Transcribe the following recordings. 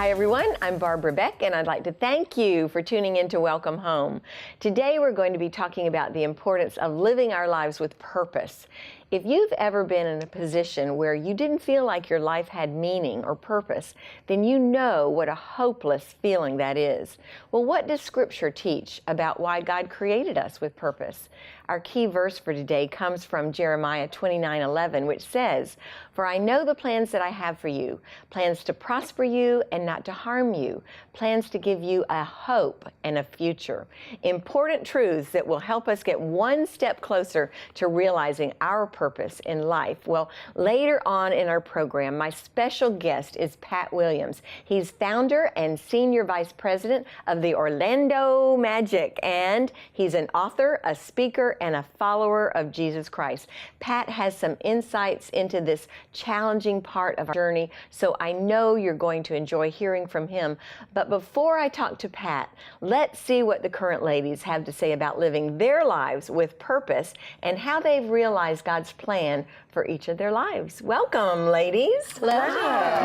Hi everyone, I'm Barbara Beck and I'd like to thank you for tuning in to Welcome Home. Today we're going to be talking about the importance of living our lives with purpose. If you've ever been in a position where you didn't feel like your life had meaning or purpose, then you know what a hopeless feeling that is. Well, what does Scripture teach about why God created us with purpose? Our key verse for today comes from Jeremiah 29:11, which says, "For I know the plans that I have for you, plans to prosper you and not to harm you, plans to give you a hope and a future." Important truths that will help us get one step closer to realizing our purpose in life. Well, later on in our program, my special guest is Pat Williams. He's founder and senior vice president of the Orlando Magic, and he's an author, a speaker, and a follower of Jesus Christ. Pat has some insights into this challenging part of our journey, so I know you're going to enjoy hearing from him. But before I talk to Pat, let's see what the current ladies have to say about living their lives with purpose and how they've realized God's plan for each of their lives. Welcome, ladies. Hello.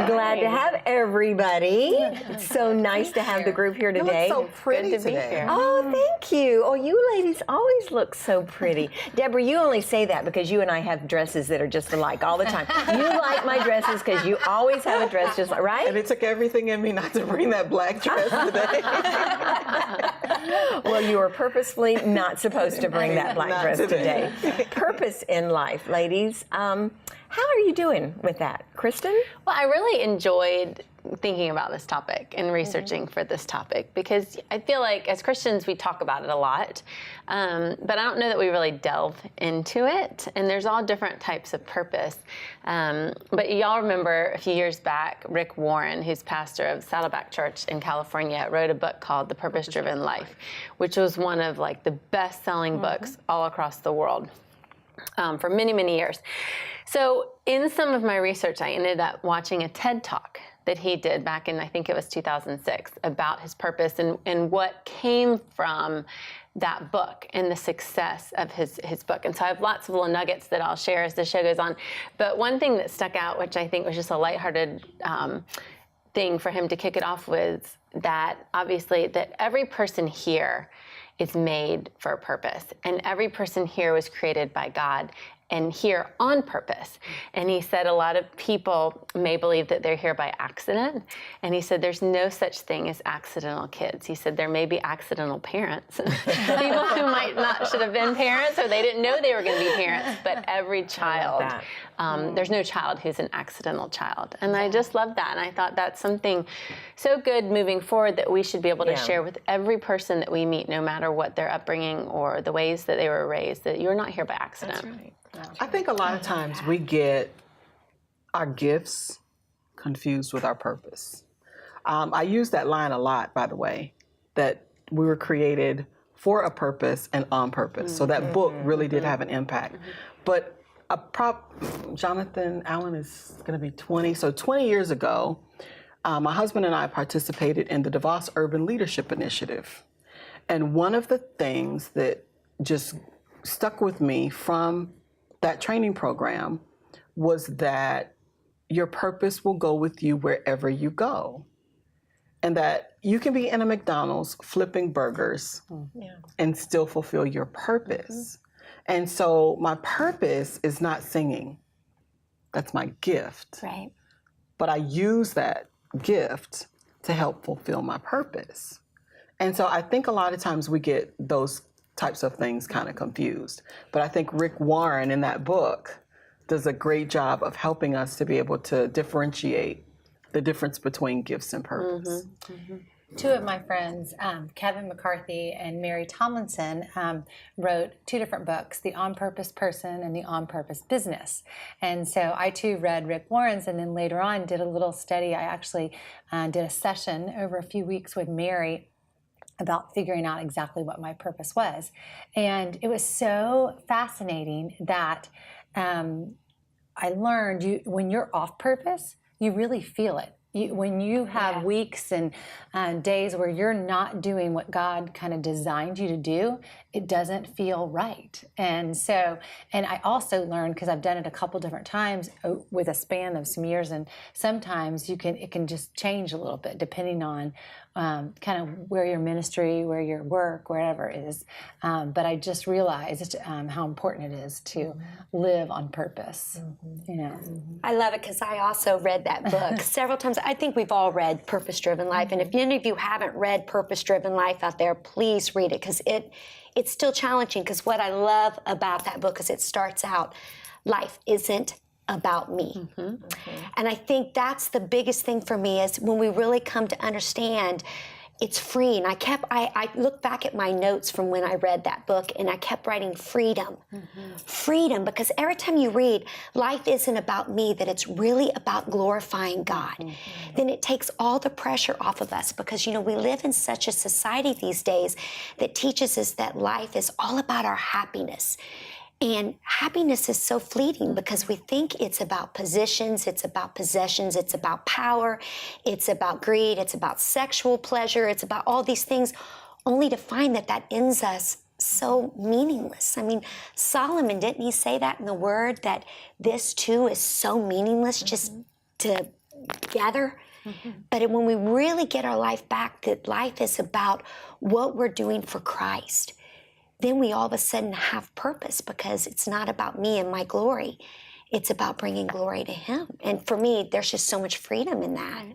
Glad to have everybody. It's so nice to have the group here today. You look so pretty today. Oh, thank you. Oh, you ladies always look so pretty. Deborah, you only say that because you and I have dresses that are just alike all the time. You like my dresses because you always have a dress just like, right? And it took everything in me not to bring that black dress today. Well, you were purposefully not supposed to bring that black dress today. Purpose in life, ladies. How are you doing with that? Kristen? Well, I really enjoyed thinking about this topic and researching for this topic because I feel like as Christians we talk about it a lot, but I don't know that we really delve into it, and there's all different types of purpose. But y'all remember a few years back, Rick Warren, who's pastor of Saddleback Church in California, wrote a book called The Purpose-Driven Life, which was one of like the best-selling books all across the world for many, many years. So in some of my research, I ended up watching a TED Talk that he did back in, I think it was 2006, about his purpose and what came from that book and the success of his book. And so I have lots of little nuggets that I'll share as the show goes on. But one thing that stuck out, which I think was just a lighthearted thing for him to kick it off with, that obviously that every person here is made for a purpose, and every person here was created by God and here on purpose. And he said a lot of people may believe that they're here by accident. And he said there's no such thing as accidental kids. He said there may be accidental parents, people who might not should have been parents or they didn't know they were going to be parents, but every child, there's no child who's an accidental child. And I just love that. And I thought that's something so good moving forward that we should be able to share with every person that we meet, no matter what their upbringing or the ways that they were raised, that you're not here by accident. That's right. I think a lot of times we get our gifts confused with our purpose. I use that line a lot, by the way, that we were created for a purpose and on purpose. So that book really did have an impact. But Jonathan Allen is going to be 20. So 20 years ago, my husband and I participated in the DeVos Urban Leadership Initiative. And one of the things that just stuck with me from that training program was that your purpose will go with you wherever you go. And that you can be in a McDonald's flipping burgers and still fulfill your purpose. And so my purpose is not singing. That's my gift. Right. But I use that gift to help fulfill my purpose. And so I think a lot of times we get those types of things kind of confused. But I think Rick Warren in that book does a great job of helping us to be able to differentiate the difference between gifts and purpose. Two of my friends, Kevin McCarthy and Mary Tomlinson, wrote two different books, The On Purpose Person and The On Purpose Business. And so I too read Rick Warren's, and then later on did a little study. I actually did a session over a few weeks with Mary about figuring out exactly what my purpose was. And it was so fascinating that I learned when you're off purpose, you really feel it. When you have weeks and days where you're not doing what God kind of designed you to do, it doesn't feel right. And so, and I also learned, because I've done it a couple different times with a span of some years, and sometimes it can just change a little bit depending on kind of where your ministry, where your work, wherever it is. But I just realized how important it is to live on purpose. You know, I love it because I also read that book several times. I think we've all read Purpose Driven Life, and if any of you haven't read Purpose Driven Life out there, please read it, because it's still challenging. Because what I love about that book is it starts out, life isn't about me. And I think that's the biggest thing for me, is when we really come to understand it's free. And I look back at my notes from when I read that book, and I kept writing freedom. Freedom, because every time you read, life isn't about me, that it's really about glorifying God. Then it takes all the pressure off of us, because, you know, we live in such a society these days that teaches us that life is all about our happiness. And happiness is so fleeting, because we think it's about positions, it's about possessions, it's about power, it's about greed, it's about sexual pleasure, it's about all these things, only to find that ends us so meaningless. I mean, Solomon, didn't he say that in the Word, that this too is so meaningless just to gather? But when we really get our life back, that life is about what we're doing for Christ, then we all of a sudden have purpose, because it's not about me and my glory. It's about bringing glory to Him. And for me, there's just so much freedom in that.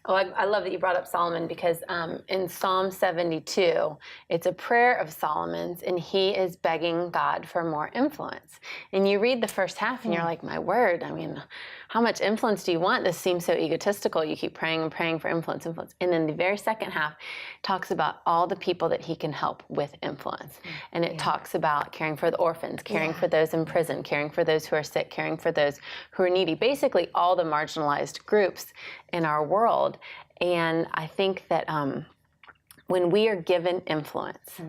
Oh, I love that you brought up Solomon, because in Psalm 72, it's a prayer of Solomon's, and he is begging God for more influence. And you read the first half, and you're like, my word, I mean, how much influence do you want? This seems so egotistical. You keep praying and praying for influence. And then the very second half talks about all the people that he can help with influence. And it talks about caring for the orphans, caring for those in prison, caring for those who are sick, caring for those who are needy, basically all the marginalized groups in our world. And I think that when we are given influence,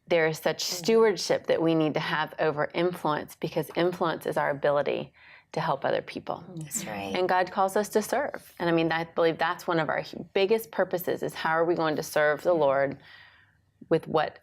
there is such stewardship that we need to have over influence, because influence is our ability to help other people. That's right. And God calls us to serve. And I mean, I believe that's one of our biggest purposes, is how are we going to serve the Lord with what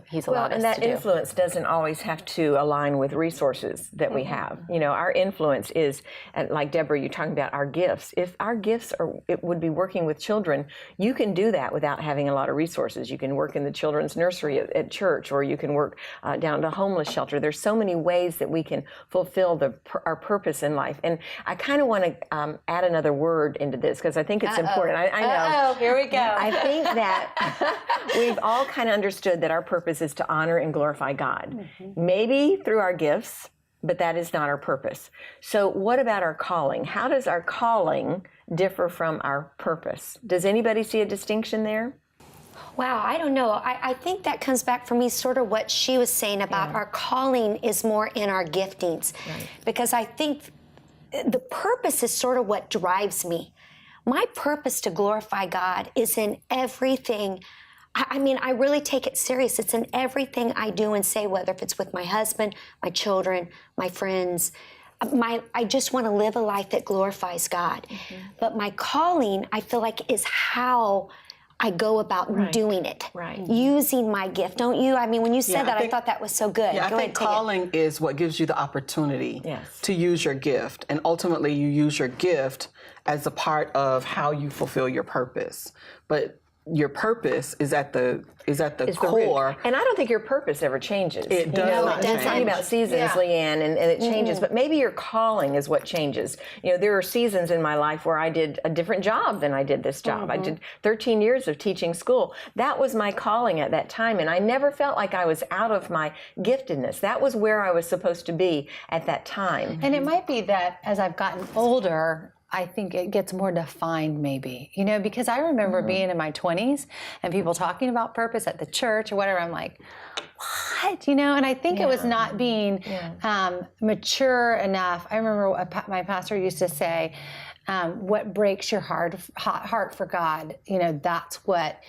He's allowed us and that to do. influence doesn't always have to align with resources that we have. You know, our influence is, and like Deborah, you're talking about our gifts. If our gifts it would be working with children, you can do that without having a lot of resources. You can work in the children's nursery at church, or you can work down at a homeless shelter. There's so many ways that we can fulfill our purpose in life. And I kind of want to add another word into this, because I think it's important. I know. Here we go. I think that we've all kind of understood that our purpose is to honor and glorify God. Maybe through our gifts, but that is not our purpose. So what about our calling? How does our calling differ from our purpose? Does anybody see a distinction there? Wow, I don't know. I think that comes back for me sort of what she was saying about our calling is more in our giftings. Because I think the purpose is sort of what drives me. My purpose to glorify God is in everything. I mean, I really take it serious. It's in everything I do and say, whether if it's with my husband, my children, my friends. I just want to live a life that glorifies God. But my calling, I feel like, is how I go about doing it, using my gift. Don't you? I mean, when you said that, I thought that was so good. Yeah, I think calling is what gives you the opportunity to use your gift. And ultimately, you use your gift as a part of how you fulfill your purpose. But your purpose is at the core. And I don't think your purpose ever changes. It does not We're talking change. about seasons, Leanne, and it changes. But maybe your calling is what changes. You know, there are seasons in my life where I did a different job than I did this job. I did 13 years of teaching school. That was my calling at that time, and I never felt like I was out of my giftedness. That was where I was supposed to be at that time. And it might be that as I've gotten older, I think it gets more defined, maybe, you know, because I remember being in my 20s and people talking about purpose at the church or whatever. I'm like, what, you know? And I think it was not being mature enough. I remember what my pastor used to say, what breaks your heart for God, you know, that's what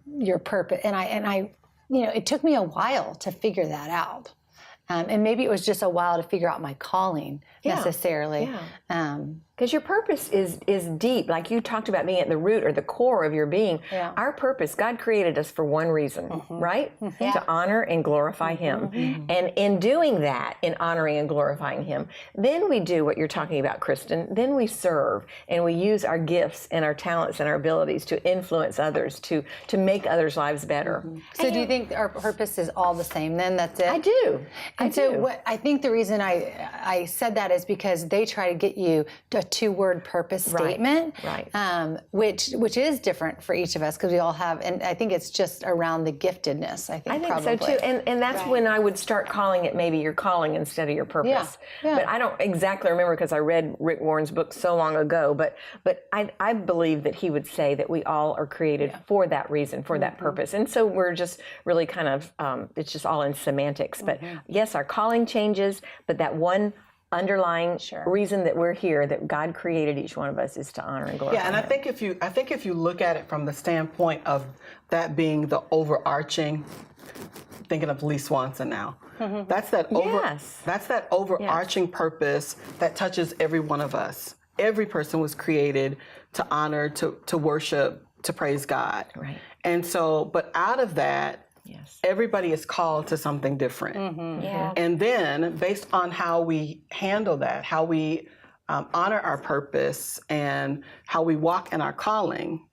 your purpose. And I, you know, it took me a while to figure that out. And maybe it was just a while to figure out my calling necessarily. Because your purpose is deep, like you talked about being at the root or the core of your being. Yeah. Our purpose, God created us for one reason, right? To honor and glorify Him. And in doing that, in honoring and glorifying Him, then we do what you're talking about, Kristen. Then we serve and we use our gifts and our talents and our abilities to influence others, to make others' lives better. So do you think our purpose is all the same then? That's it? I do. And so what I think the reason I said that is because they try to get you a two-word purpose statement, right. Which is different for each of us because we all have, and I think it's just around the giftedness. I think so probably. too, and that's when I would start calling it maybe your calling instead of your purpose. Yeah. But I don't exactly remember because I read Rick Warren's book so long ago. But I believe that he would say that we all are created for that reason, for that purpose, and so we're just really kind of it's just all in semantics. But yes, our calling changes, but that one underlying reason that we're here, that God created each one of us, is to honor and glorify. Yeah, and I think if you look at it from the standpoint of that being the overarching, thinking of Lee Swanson now, that's that overarching purpose that touches every one of us. Every person was created to honor, to worship, to praise God. Right. And so, but out of that, everybody is called to something different. Yeah. And then, based on how we handle that, how we honor our purpose, and how we walk in our calling,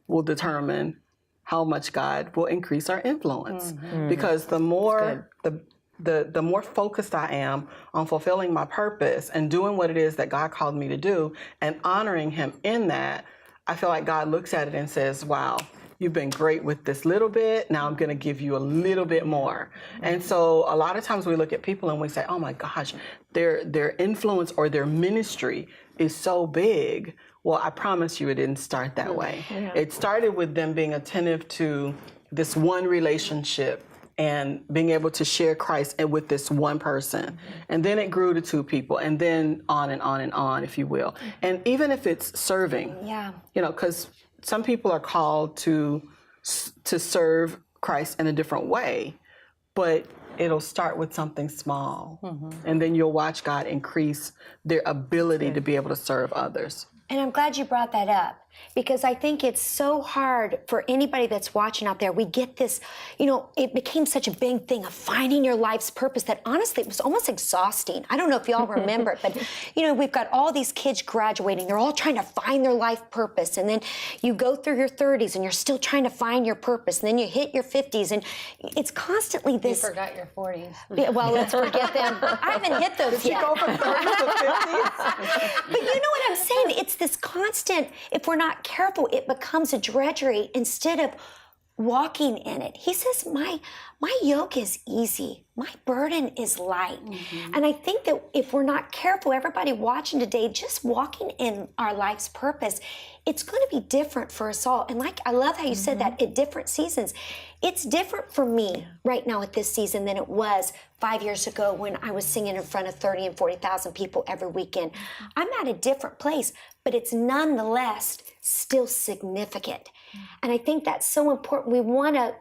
will determine how much God will increase our influence. Because the more the more focused I am on fulfilling my purpose and doing what it is that God called me to do, and honoring Him in that, I feel like God looks at it and says, "Wow, you've been great with this little bit. Now I'm going to give you a little bit more." And so a lot of times we look at people and we say, "Oh my gosh, their influence or their ministry is so big." Well, I promise you it didn't start that way. It started with them being attentive to this one relationship and being able to share Christ with this one person. And then it grew to two people, and then on and on and on, if you will. And even if it's serving, because some people are called to serve Christ in a different way, but it'll start with something small, and then you'll watch God increase their ability to be able to serve others. And I'm glad you brought that up, because I think it's so hard for anybody that's watching out there. We get this, it became such a big thing of finding your life's purpose that honestly it was almost exhausting. I don't know if y'all remember it, but we've got all these kids graduating. They're all trying to find their life purpose. And then you go through your 30s and you're still trying to find your purpose. And then you hit your 50s and it's constantly this. You forgot your 40s. Yeah, well, let's forget them. I haven't hit those yet. Go from 30s to 50s? But you know what I'm saying? It's this constant, if we're not careful, it becomes a drudgery instead of walking in it. He says, my yoke is easy. My burden is light. And I think that if we're not careful, everybody watching today, just walking in our life's purpose, it's going to be different for us all. And I love how you said that at different seasons. It's different for me right now at this season than it was 5 years ago when I was singing in front of 30 and 40,000 people every weekend. I'm at a different place, but it's nonetheless still significant. And I think that's so important. We want to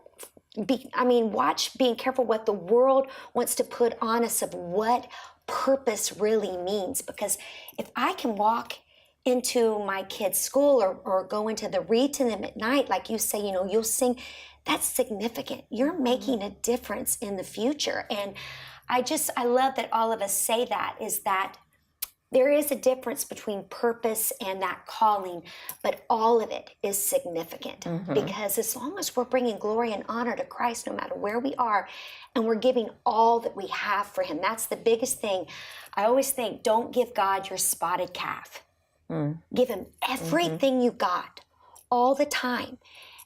watch being careful what the world wants to put on us of what purpose really means. Because if I can walk into my kids' school or go into the read to them at night, like you say, you'll sing, that's significant. You're making a difference in the future. And I love that all of us say that, is that there is a difference between purpose and that calling, but all of it is significant. Because as long as we're bringing glory and honor to Christ, no matter where we are, and we're giving all that we have for Him, that's the biggest thing. I always think, don't give God your spotted calf. Give Him everything you got, all the time.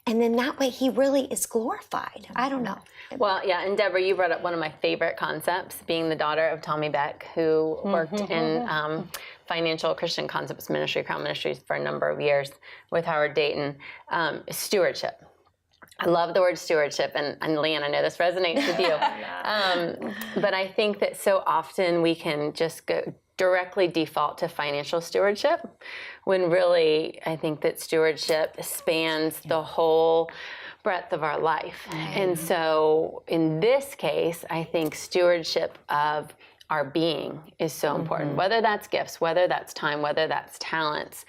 And then that way He really is glorified. I don't know. Well, yeah, and Deborah, you brought up one of my favorite concepts, being the daughter of Tommy Beck, who worked in financial Christian concepts ministry, Crown Ministries, for a number of years with Howard Dayton. Stewardship. I love the word stewardship, and Leanne, I know this resonates with you. But I think that so often we can just directly default to financial stewardship, when really I think that stewardship spans the whole breadth of our life. And so in this case, I think stewardship of our being is so important, whether that's gifts, whether that's time, whether that's talents.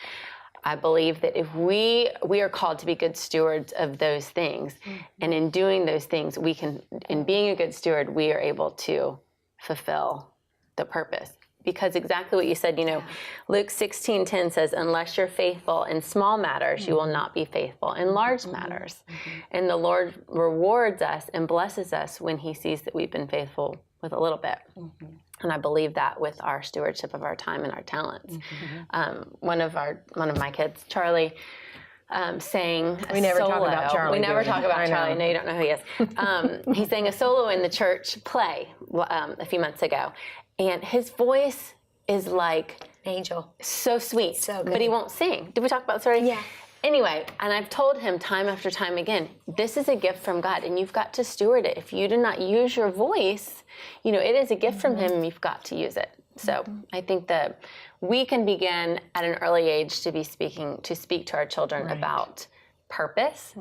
I believe that if we are called to be good stewards of those things, and in doing those things, we can, in being a good steward, we are able to fulfill the purpose. Because exactly what you said, Luke 16:10 says, unless you're faithful in small matters, you will not be faithful in large matters. And the Lord rewards us and blesses us when he sees that we've been faithful with a little bit. And I believe that with our stewardship of our time and our talents. One of my kids, Charlie, sang We never solo. talk about Charlie. We never do we? talk about I know. Charlie. No, you don't know who he is. He sang a solo in the church play a few months ago. And his voice is like Angel. so sweet, So good. but he won't sing. Did we talk about the story? Yeah. Anyway, and I've told him time after time again, this is a gift from God, and you've got to steward it. If you do not use your voice, it is a gift from him, and you've got to use it. So I think that we can begin at an early age to speak to our children about purpose,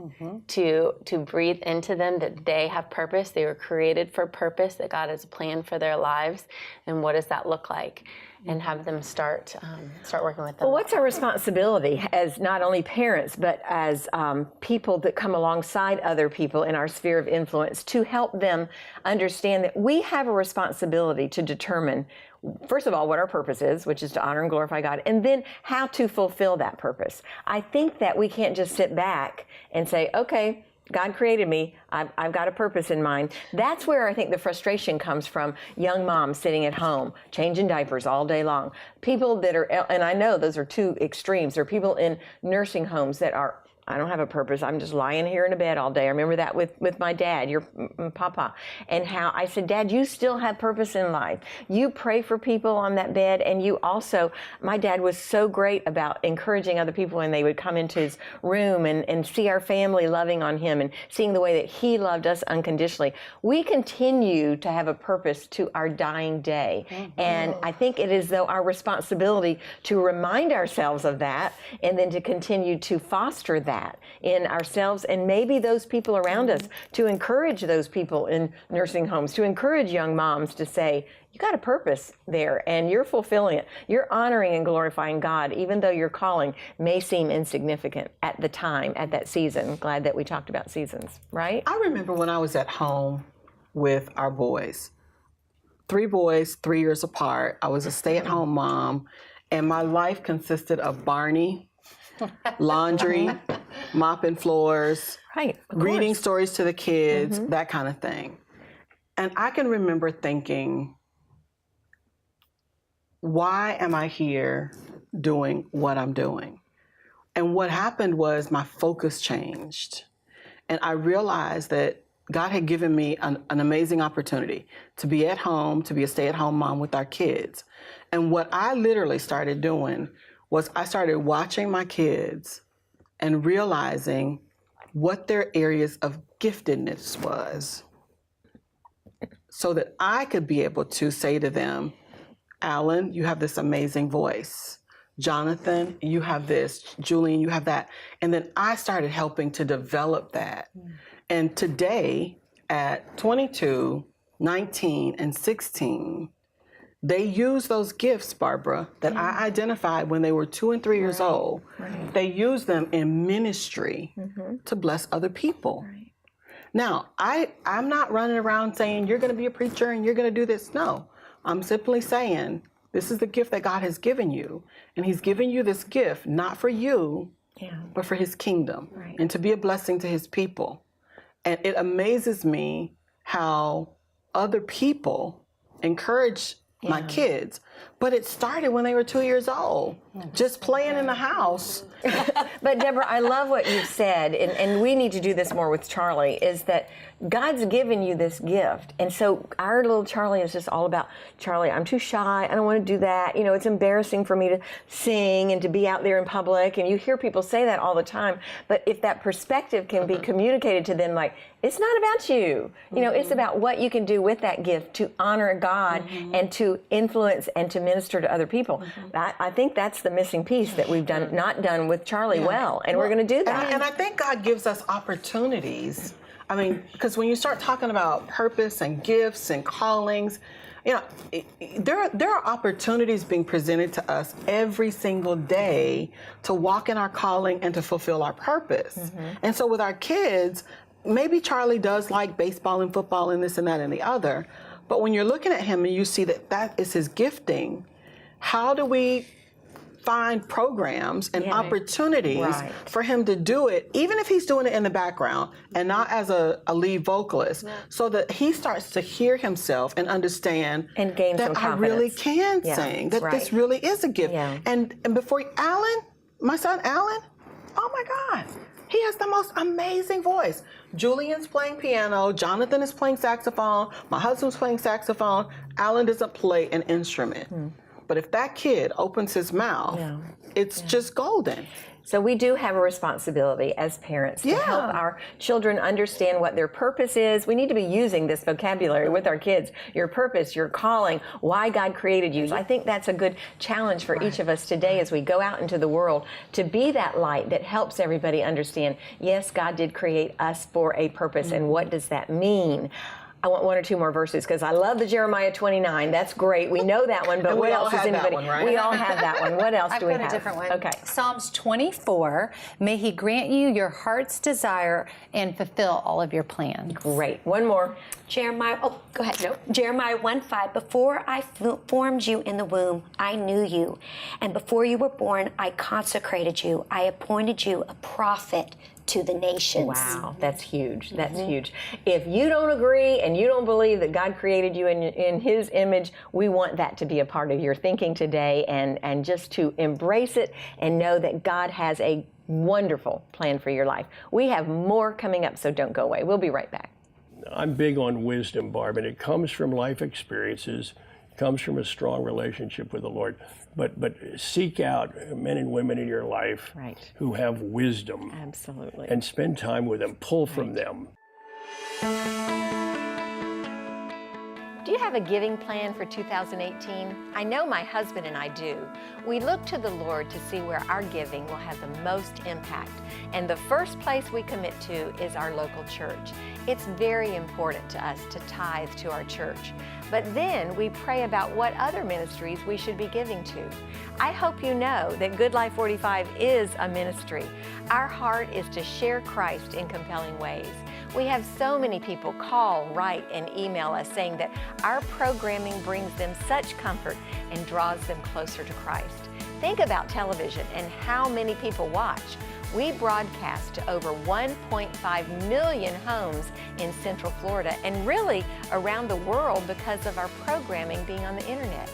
to breathe into them that they have purpose, they were created for purpose, that God has a plan for their lives, and what does that look like, and have them start working with them. Well, what's our responsibility as not only parents, but as people that come alongside other people in our sphere of influence to help them understand that we have a responsibility to determine, first of all, what our purpose is, which is to honor and glorify God, and then how to fulfill that purpose. I think that we can't just sit back and say, okay, God created me. I've got a purpose in mind. That's where I think the frustration comes from young moms sitting at home, changing diapers all day long. People that are, and I know those are two extremes. There are people in nursing homes that are, I don't have a purpose. I'm just lying here in a bed all day. I remember that with my dad, your papa, and how I said, Dad, you still have purpose in life. You pray for people on that bed, and you also, my dad was so great about encouraging other people when they would come into his room and see our family loving on him and seeing the way that he loved us unconditionally. We continue to have a purpose to our dying day. And I think it is, though, our responsibility to remind ourselves of that and then to continue to foster that in ourselves and maybe those people around us, to encourage those people in nursing homes, to encourage young moms to say, you got a purpose there and you're fulfilling it. You're honoring and glorifying God, even though your calling may seem insignificant at the time, at that season. Glad that we talked about seasons, right? I remember when I was at home with our boys, 3 boys, 3 years apart. I was a stay-at-home mom, and my life consisted of Barney, laundry, mopping floors, Right. of reading course. stories to the kids, that kind of thing. And I can remember thinking, why am I here doing what I'm doing? And what happened was my focus changed. And I realized that God had given me an amazing opportunity to be at home, to be a stay-at-home mom with our kids. And what I literally started doing was I started watching my kids and realizing what their areas of giftedness was, so that I could be able to say to them, Alan, you have this amazing voice. Jonathan, you have this. Julian, you have that. And then I started helping to develop that. And today, at 22, 19, and 16, they use those gifts, Barbara, that I identified when they were 2 and 3 years old. Right. They use them in ministry to bless other people. Right. Now, I'm not running around saying, you're going to be a preacher and you're going to do this. No, I'm simply saying, this is the gift that God has given you. And he's given you this gift, not for you, but for his kingdom, Right. and to be a blessing to his people. And it amazes me how other people encourage my kids, but it started when they were 2 years old, just playing in the house. But Deborah, I love what you've said, and we need to do this more with Charlie, is that God's given you this gift. And so our little Charlie is just all about, Charlie, I'm too shy. I don't want to do that. You know, it's embarrassing for me to sing and to be out there in public. And you hear people say that all the time. But if that perspective can be communicated to them, like, it's not about you. You know, it's about what you can do with that gift to honor God and to influence and to minister to other people. I think that's the missing piece that we've not done with Charlie well. And we're going to do that. And I think God gives us opportunities. I mean, because when you start talking about purpose and gifts and callings, You know, there are opportunities being presented to us every single day to walk in our calling and to fulfill our purpose. And so with our kids, maybe Charlie does like baseball and football and this and that and the other, but when you're looking at him and you see that that is his gifting, how do we find programs and opportunities for him to do it, even if he's doing it in the background and not as a lead vocalist, so that he starts to hear himself and understand and gain that some I confidence. really can sing, that this really is a gift. And before Alan, my son Alan, oh my God, he has the most amazing voice. Julian's playing piano, Jonathan is playing saxophone, my husband's playing saxophone, Alan doesn't play an instrument. But if that kid opens his mouth, it's just golden. So we do have a responsibility as parents to help our children understand what their purpose is. We need to be using this vocabulary with our kids. Your purpose, your calling, why God created you. I think that's a good challenge for each of us today as we go out into the world to be that light that helps everybody understand, yes, God did create us for a purpose, and what does that mean? I want one or two more verses because I love the Jeremiah 29. That's great. We know that one, but what else does anybody? We all have that one. What else do we have? I've got a different one. Okay. Psalms 24. May He grant you your heart's desire and fulfill all of your plans. Great. One more. Jeremiah, oh, go ahead. Nope. Jeremiah 1:5. Before I formed you in the womb, I knew you. And before you were born, I consecrated you. I appointed you a prophet to the nations. Wow, that's huge. That's huge. If you don't agree and you don't believe that God created you in His image, we want that to be a part of your thinking today, and just to embrace it and know that God has a wonderful plan for your life. We have more coming up, so don't go away. We'll be right back. I'm big on wisdom, Barb, and it comes from life experiences, comes from a strong relationship with the Lord. But seek out men and women in your life who have wisdom. Absolutely. And spend time with them, pull from them. Do you have a giving plan for 2018? I know my husband and I do. We look to the Lord to see where our giving will have the most impact. And the first place we commit to is our local church. It's very important to us to tithe to our church. But then we pray about what other ministries we should be giving to. I hope you know that Good Life 45 is a ministry. Our heart is to share Christ in compelling ways. We have so many people call, write, and email us saying that our programming brings them such comfort and draws them closer to Christ. Think about television and how many people watch. We broadcast to over 1.5 million homes in Central Florida and really around the world because of our programming being on the internet.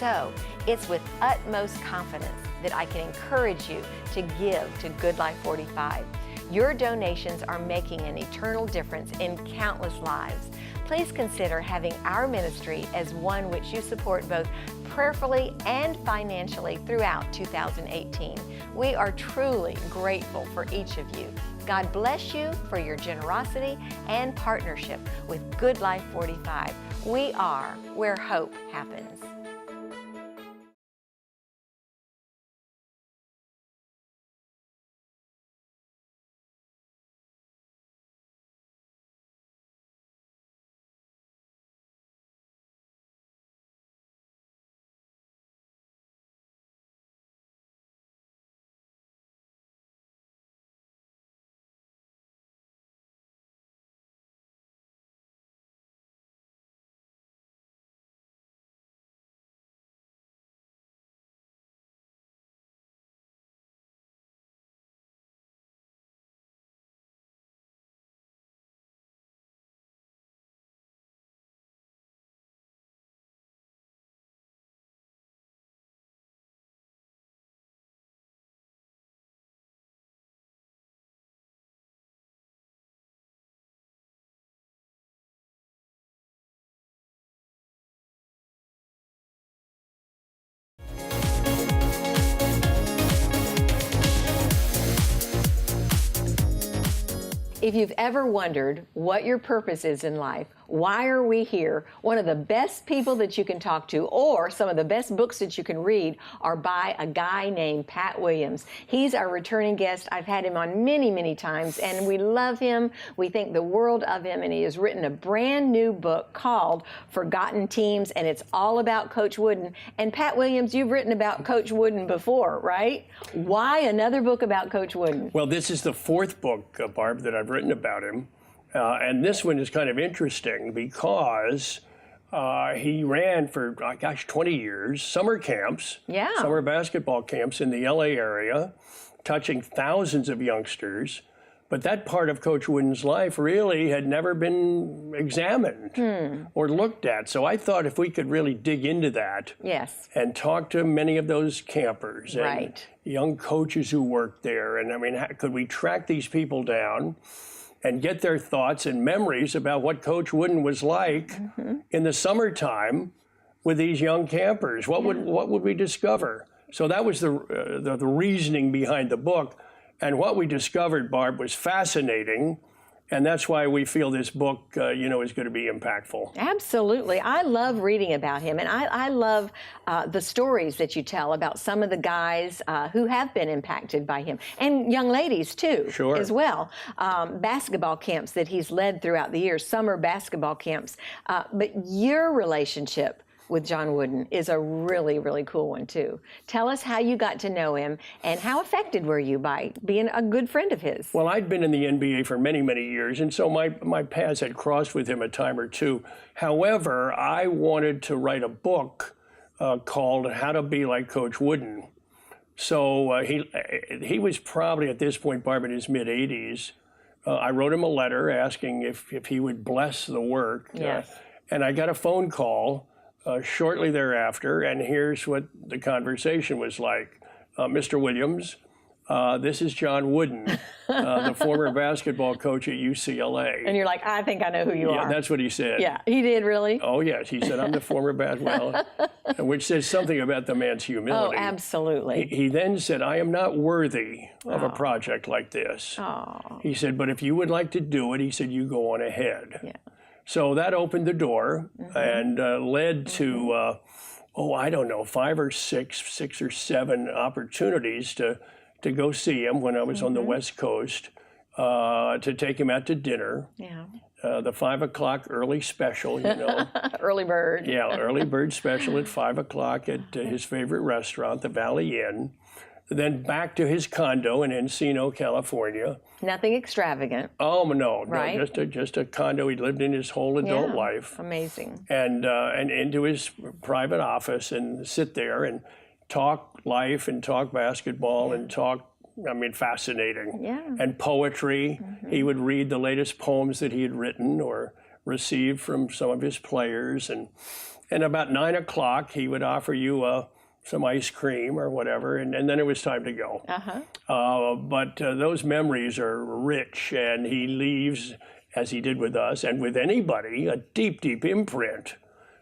So it's with utmost confidence that I can encourage you to give to Good Life 45. Your donations are making an eternal difference in countless lives. Please consider having our ministry as one which you support both prayerfully and financially throughout 2018. We are truly grateful for each of you. God bless you for your generosity and partnership with Good Life 45. We are where hope happens. If you've ever wondered what your purpose is in life, Why are we here? One of the best people that you can talk to, or some of the best books that you can read, are by a guy named Pat Williams. He's our returning guest. I've had him on many, many times, and we love him. We think the world of him, and he has written a brand new book called Forgotten Teams, and it's all about Coach Wooden. And Pat Williams, you've written about Coach Wooden before, right? Why another book about Coach Wooden? Well, this is the fourth book, Barb, that I've written about him. And this one is kind of interesting because he ran for, 20 years, summer camps, summer basketball camps in the LA area, touching thousands of youngsters. But that part of Coach Wooden's life really had never been examined or looked at. So I thought if we could really dig into that and talk to many of those campers and young coaches who worked there. And I mean, could we track these people down and get their thoughts and memories about what Coach Wooden was like in the summertime with these young campers? What would we discover? So that was the reasoning behind the book. And what we discovered, Barb, was fascinating. And that's why we feel this book, is going to be impactful. Absolutely. I love reading about him. And I love the stories that you tell about some of the guys who have been impacted by him. And young ladies, too, as well. Basketball camps that he's led throughout the years, summer basketball camps. But your relationship with John Wooden is a really, really cool one, too. Tell us how you got to know him and how affected were you by being a good friend of his? Well, I'd been in the NBA for many, many years, and so my paths had crossed with him a time or two. However, I wanted to write a book called How to Be Like Coach Wooden. So he was probably at this point, Barb, in his mid-80s. I wrote him a letter asking if he would bless the work. And I got a phone call shortly thereafter, and here's what the conversation was like. Mr. Williams, this is John Wooden, the former basketball coach at UCLA. And you're like, I think I know who you are. Yeah, that's what he said. Yeah, he did, really? Oh, yes. He said, I'm the former basketball, which says something about the man's humility. Oh, absolutely. He then said, I am not worthy of a project like this. He said, but if you would like to do it, he said, you go on ahead. So that opened the door and led to, 5 or 6 or 7 opportunities to go see him when I was on the West Coast, to take him out to dinner. The 5 o'clock early special, Early bird. Yeah, early bird special at 5 o'clock at his favorite restaurant, the Valley Inn. Then back to his condo in Encino, California. Nothing extravagant. Oh, no, right? Just a condo he lived in his whole adult life. Amazing. And into his private office and sit there and talk life and talk basketball and talk, fascinating. And poetry. He would read the latest poems that he had written or received from some of his players. And about 9 o'clock, he would offer you some ice cream or whatever, and then it was time to go. But those memories are rich, and he leaves, as he did with us, and with anybody, a deep, deep imprint.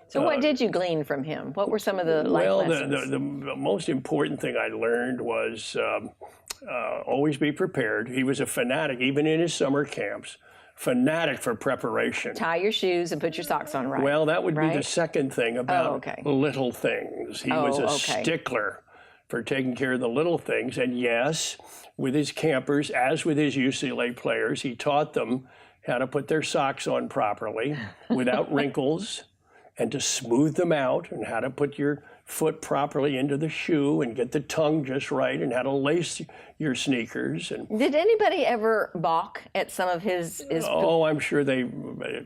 So what did you glean from him? What were some of the life lessons? Well, the most important thing I learned was always be prepared. He was a fanatic, even in his summer camps. Fanatic for preparation. Tie your shoes and put your socks on right. Well, that would be the second thing about little things. He was a stickler for taking care of the little things. And yes, with his campers, as with his UCLA players, he taught them how to put their socks on properly without wrinkles and to smooth them out, and how to put your foot properly into the shoe and get the tongue just right, and how to lace your sneakers. And did anybody ever balk at some of his Oh, I'm sure they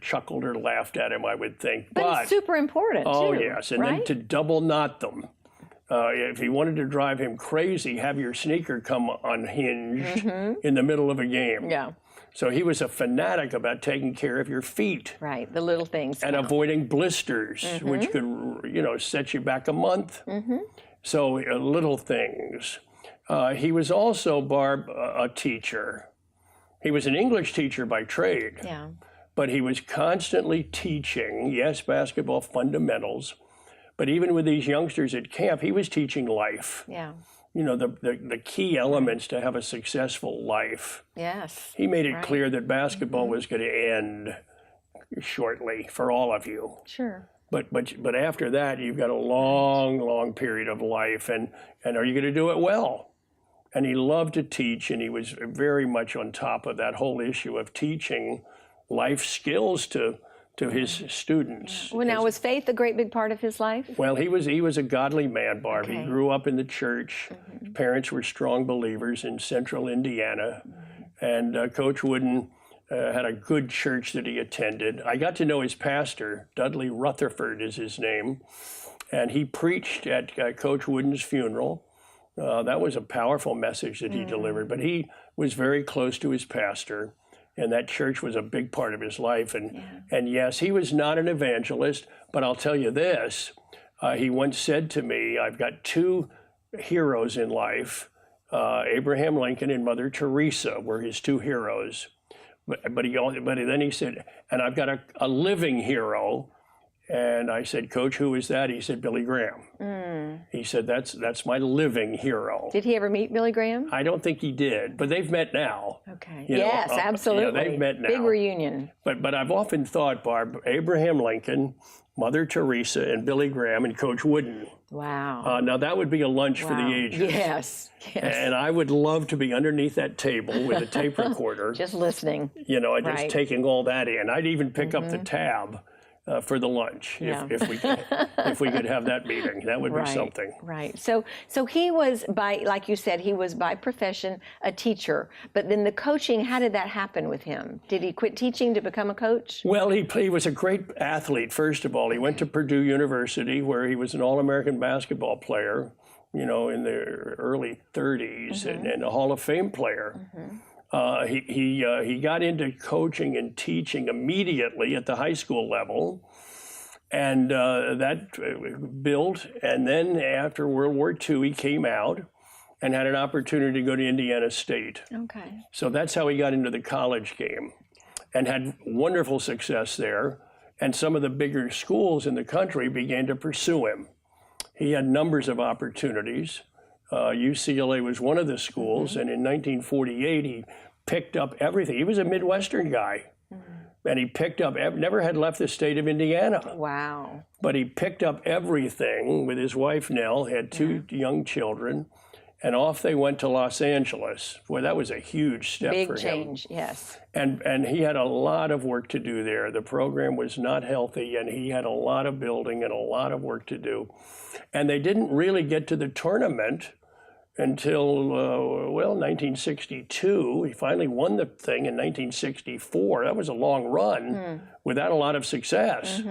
chuckled or laughed at him, I would think. But it's super important, too. Yes, and then to double knot them. If you wanted to drive him crazy, have your sneaker come unhinged in the middle of a game. So he was a fanatic about taking care of your feet. Right, the little things. And avoiding blisters, which could, set you back a month. So little things. He was also, Barb, a teacher. He was an English teacher by trade. But he was constantly teaching, yes, basketball fundamentals, but even with these youngsters at camp, he was teaching life. The key elements to have a successful life. He made it clear that basketball was going to end shortly for all of you. Sure. But after that, you've got a long period of life, and are you going to do it well? And he loved to teach, and he was very much on top of that whole issue of teaching life skills to his students. Well, now, was faith a great big part of his life? Well, he was a godly man, Barb. Okay. He grew up in the church. His parents were strong believers in central Indiana. And Coach Wooden had a good church that he attended. I got to know his pastor, Dudley Rutherford is his name, and he preached at Coach Wooden's funeral. That was a powerful message that he delivered, but he was very close to his pastor. And that church was a big part of his life. And yes, he was not an evangelist, but I'll tell you this. He once said to me, I've got two heroes in life. Abraham Lincoln and Mother Teresa were his two heroes. But then he said, and I've got a living hero. And I said, Coach, who is that? He said, Billy Graham. He said, that's my living hero. Did he ever meet Billy Graham? I don't think he did, but they've met now. Okay. You know, Yes, absolutely. they've met now. Big reunion. But I've often thought, Barb, Abraham Lincoln, Mother Teresa, and Billy Graham, and Coach Wooden. Wow. Now that would be a lunch for the ages. Yes. And I would love to be underneath that table with a tape recorder, Just listening. you know, and just Right. taking all that in. I'd even pick up the tab for the lunch if we could have that meeting. That would be something. Right. So he was like you said, he was by profession a teacher. But then the coaching, how did that happen with him? Did he quit teaching to become a coach? Well, he was a great athlete, first of all. He went to Purdue University, where he was an All-American basketball player, you know, in the early 30s, and a Hall of Fame player. He got into coaching and teaching immediately at the high school level, and that built. And then after World War II, he came out and had an opportunity to go to Indiana State. Okay. So that's how he got into the college game, and had wonderful success there. And some of the bigger schools in the country began to pursue him. He had numbers of opportunities. UCLA was one of the schools, and in 1948 he picked up everything. He was a Midwestern guy, and he picked up, never had left the state of Indiana, Wow. but he picked up everything with his wife Nell, had two young children, and off they went to Los Angeles. Boy, that was a huge step Big for change, him. yes. And he had a lot of work to do there. The program was not healthy, and he had a lot of building and a lot of work to do. And they didn't really get to the tournament until, 1962. He finally won the thing in 1964. That was a long run without a lot of success.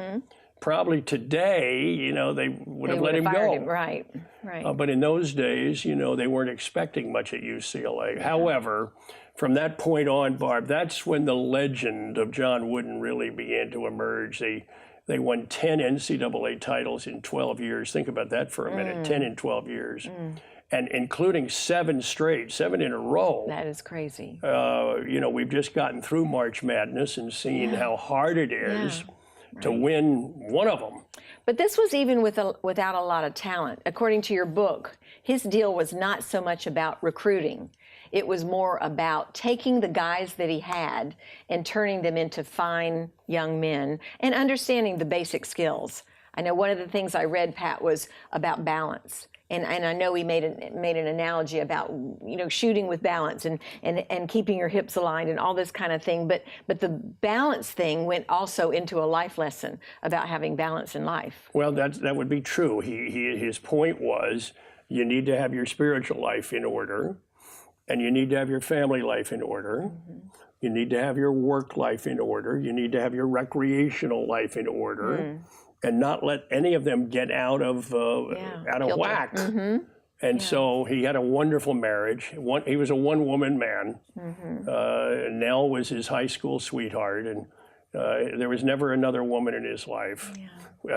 Probably today, you know, they would have let him go. Right, right. But in those days, you know, they weren't expecting much at UCLA. However, from that point on, Barb, that's when the legend of John Wooden really began to emerge. They won 10 NCAA titles in 12 years. Think about that for a minute, 10 in 12 years. And including 7 in a row. That is crazy. You know, we've just gotten through March Madness and seen how hard it is to win one of them. But this was even without a lot of talent. According to your book, his deal was not so much about recruiting. It was more about taking the guys that he had and turning them into fine young men and understanding the basic skills. I know one of the things I read, Pat, was about balance. And I know he made an analogy about, you know, shooting with balance and keeping your hips aligned and all this kind of thing. But the balance thing went also into a life lesson about having balance in life. Well, that would be true. His point was, you need to have your spiritual life in order, and you need to have your family life in order. You need to have your work life in order. You need to have your recreational life in order. And not let any of them get out of whack. And so he had a wonderful marriage. He was a one-woman man. Nell was his high school sweetheart, and there was never another woman in his life.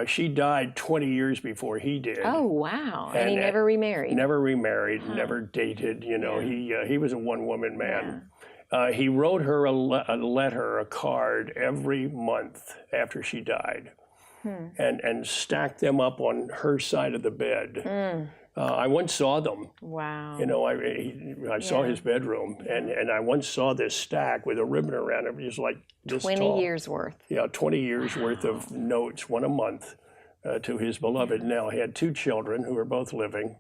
She died 20 years before he did. Oh, wow. And he never remarried. Never remarried, never dated. You know, he was a one-woman man. He wrote her a letter, a card every month after she died. And stacked them up on her side of the bed. I once saw them. Wow. You know, I saw his bedroom, and I once saw this stack with a ribbon around it, just like this 20 tall. years worth. Yeah, 20 years worth of notes, one a month, to his beloved Nell. He had 2 children who are both living.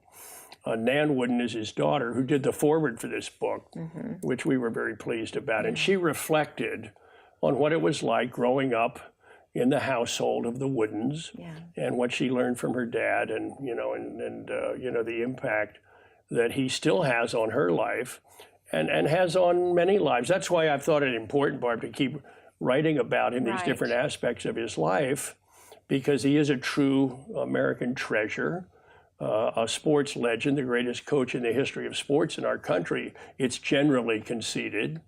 Nan Wooden is his daughter, who did the foreword for this book, which we were very pleased about. And she reflected on what it was like growing up in the household of the Woodens, and what she learned from her dad, and you know, you know, the impact that he still has on her life, and has on many lives. That's why I've thought it important, Barb, to keep writing about him, these different aspects of his life, because he is a true American treasure. A sports legend, the greatest coach in the history of sports in our country. It's generally conceded,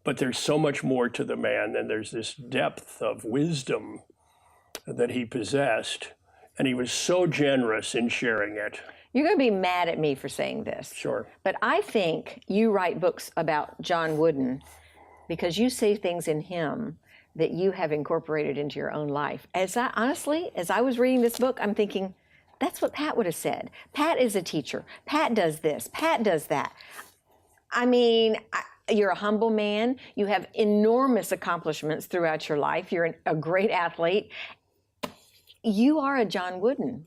but there's so much more to the man, and there's this depth of wisdom that he possessed, and he was so generous in sharing it. You're going to be mad at me for saying this. Sure. But I think you write books about John Wooden because you see things in him that you have incorporated into your own life. As I was reading this book, I'm thinking, that's what Pat would have said. Pat is a teacher. Pat does this. Pat does that. I mean, you're a humble man. You have enormous accomplishments throughout your life. You're a great athlete. You are a John Wooden.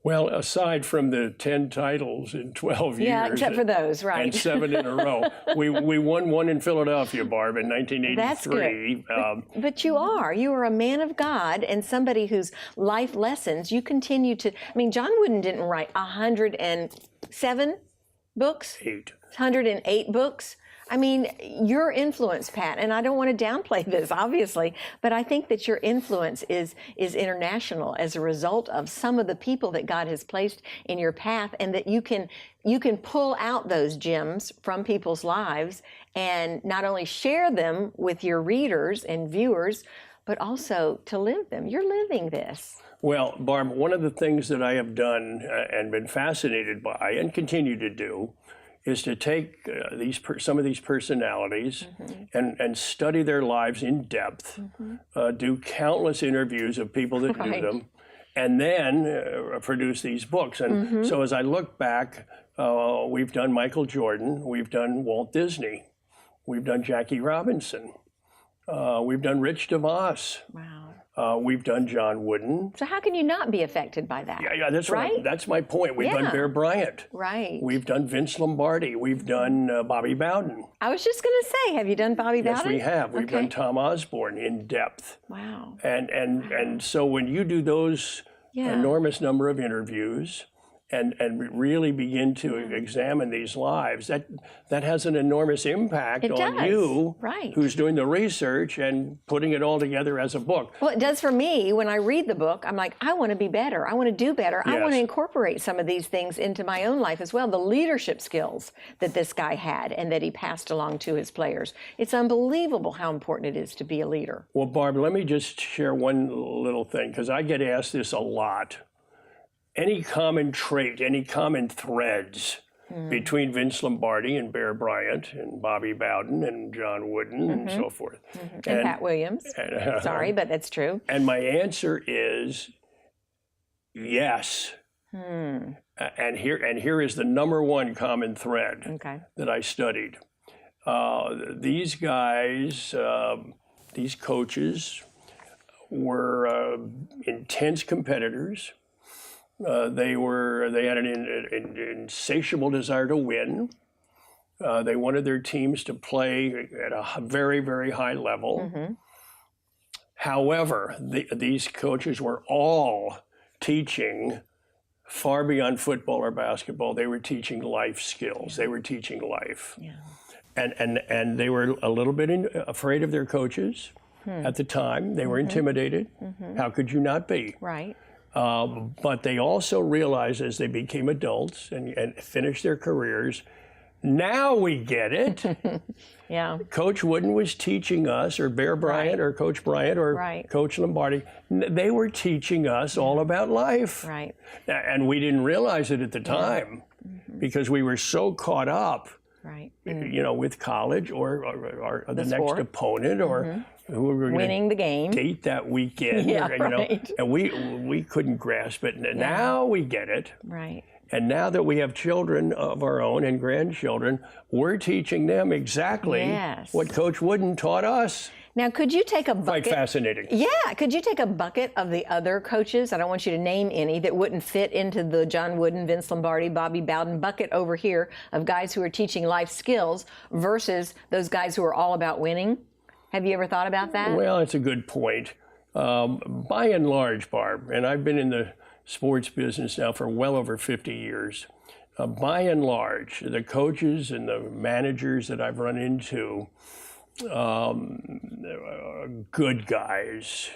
Well, aside from the 10 titles in 12 years. Yeah, except for those, right. And 7 in a row. We won one in Philadelphia, Barb, in 1983. That's good. But you are a man of God and somebody whose life lessons you continue to, I mean, John Wooden didn't write 107 books? 108 books? I mean, your influence, Pat, and I don't want to downplay this, obviously, but I think that your influence is international as a result of some of the people that God has placed in your path, and that you can pull out those gems from people's lives and not only share them with your readers and viewers, but also to live them. You're living this. Well, Barb, one of the things that I have done and been fascinated by and continue to do is to take some of these personalities and study their lives in depth, do countless interviews of people that knew them, and then produce these books. And so as I look back, we've done Michael Jordan, we've done Walt Disney, we've done Jackie Robinson, we've done Rich DeVos. Wow. We've done John Wooden. So how can you not be affected by that? Yeah, that's right. That's my point. We've done Bear Bryant. Right. We've done Vince Lombardi. We've done Bobby Bowden. I was just going to say, have you done Bobby Bowden? Yes, we have. We've done Tom Osborne in depth. Wow. And so when you do those enormous number of interviews and really begin to examine these lives, that has an enormous impact on you, who's doing the research and putting it all together as a book. Well, it does for me. When I read the book, I'm like, I want to be better. I want to do better. I want to incorporate some of these things into my own life as well. The leadership skills that this guy had and that he passed along to his players. It's unbelievable how important it is to be a leader. Well, Barb, let me just share one little thing, because I get asked this a lot. Any common trait, any common threads between Vince Lombardi and Bear Bryant and Bobby Bowden and John Wooden and so forth. And Pat Williams. Sorry, but that's true. And my answer is yes. And here is the number one common thread that I studied. These guys, these coaches, were intense competitors. They had an insatiable desire to win. They wanted their teams to play at a very, very high level. However, these coaches were all teaching far beyond football or basketball. They were teaching life skills. They were teaching life. And they were a little bit afraid of their coaches at the time. They were intimidated. How could you not be? Right. But they also realized as they became adults and finished their careers, now we get it. Coach Wooden was teaching us, or Bear Bryant, or Coach Bryant, or Coach Lombardi. They were teaching us all about life. Right. And we didn't realize it at the time because we were so caught up, with college or the next opponent or who we were winning the game, date that weekend. And we couldn't grasp it. Now we get it. Right. And now that we have children of our own and grandchildren, we're teaching them exactly Yes. what Coach Wooden taught us. Now, could you take a Quite bucket? fascinating. Yeah, could you take a bucket of the other coaches? I don't want you to name any that wouldn't fit into the John Wooden, Vince Lombardi, Bobby Bowden bucket over here of guys who are teaching life skills versus those guys who are all about winning. Have you ever thought about that? Well, it's a good point. By and large, Barb, and I've been in the sports business now for well over 50 years. By and large, the coaches and the managers that I've run into, good guys,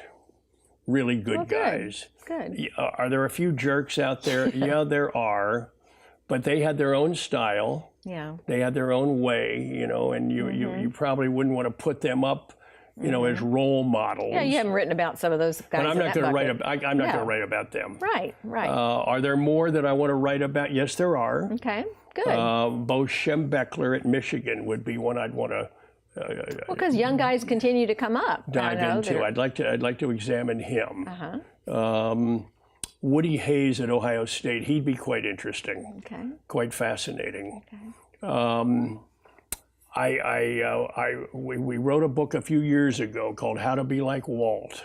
really good guys. Good. Are there a few jerks out there? Yeah, there are, but they had their own style. Yeah. They had their own way, you know, and you probably wouldn't want to put them up, you know, as role models. Yeah, you haven't written about some of those guys. But I'm in not that going to write. bucket. I'm not No. going to write about them. Right. Right. Are there more that I want to write about? Yes, there are. Okay. Good. Bo Schembechler at Michigan would be one I'd want to well, because young guys continue to come up. dive into. I'd like to examine him. Woody Hayes at Ohio State. He'd be quite interesting. Okay. Quite fascinating. Okay. We wrote a book a few years ago called How to Be Like Walt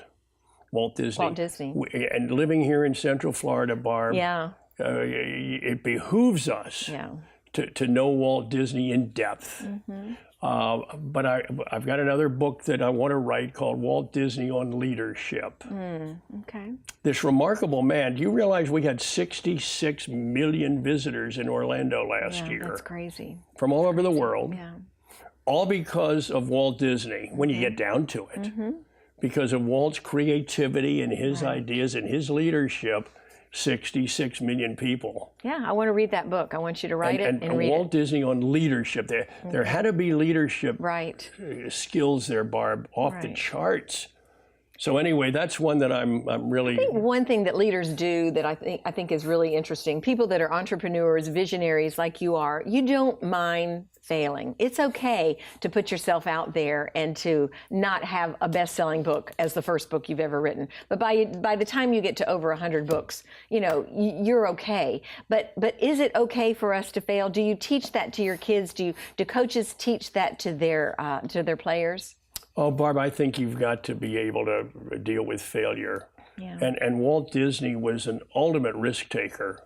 Disney. Walt Disney. And living here in Central Florida, Barb, Yeah. it behooves us Yeah. to know Walt Disney in depth. But I've got another book that I want to write called Walt Disney on Leadership. Okay. This remarkable man, do you realize we had 66 million visitors in Orlando last Yeah, year that's crazy. from all over the world? Yeah. All because of Walt Disney, when you get down to it. Because of Walt's creativity and his ideas and his leadership, 66 million people. Yeah, I want to read that book. I want you to write it and read Walt it. Disney on leadership. There had to be leadership Right. skills there, Barb, off the charts. So anyway, that's one that I'm really. One thing that leaders do that I think is really interesting, people that are entrepreneurs, visionaries like you are, you don't mind failing. It's okay to put yourself out there and to not have a best-selling book as the first book you've ever written. But by the time you get to over 100 books, you know, you're okay. But is it okay for us to fail? Do you teach that to your kids? Do coaches teach that to their players? Oh, Barb, I think you've got to be able to deal with failure. Yeah. And Walt Disney was an ultimate risk taker.